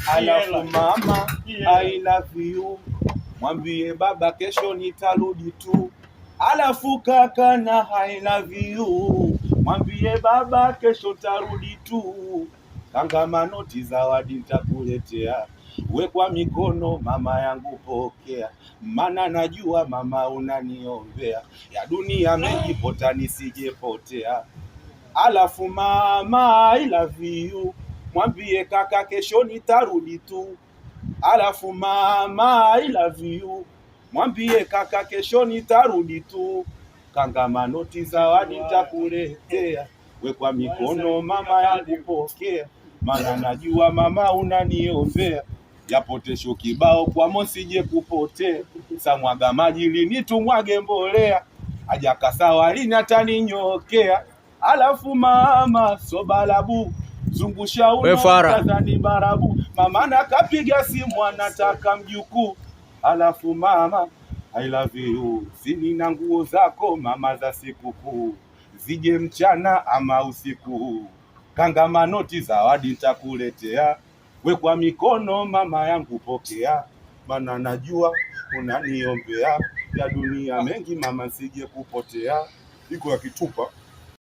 Alafu mama I love you, mwambie baba kesho nitarudi tu. Alafu kaka na I love you, mwambie baba kesho tarudi tu. Kangamanoti zawadi nitakuletea, wekwa mikono mama yangu pokea, mana najua mama unaniombea, ya dunia mengi pota nisijepotea. Alafu mama I love you, mwambie kaka kesho nitarudi tu. Alafu mama I love you, mwambie kaka kesho nitarudi tu. Kangamanoti zawadi nitakuletea, wekwa mikono mama yangu pokea, mana najua mama unaniombea, yapotesho kibao kwa mosije kupotea. Samwaga maji lini tumwage mbolea, ajakasawa lini ataninyokea. Alafu mama sobalabu, zungusha unatazani barabu, mama nakapiga simu anataka mjukuu. Alafu mama I love you, sinina nguo zako mama za sikukuu, zije mchana ama usiku. Kangamanoti zawadi nitakuletea, wekwa mikono mama yangu pokea, mana najua unaniombea, ya dunia mengi mama sije kupotea. Iko ya kitupa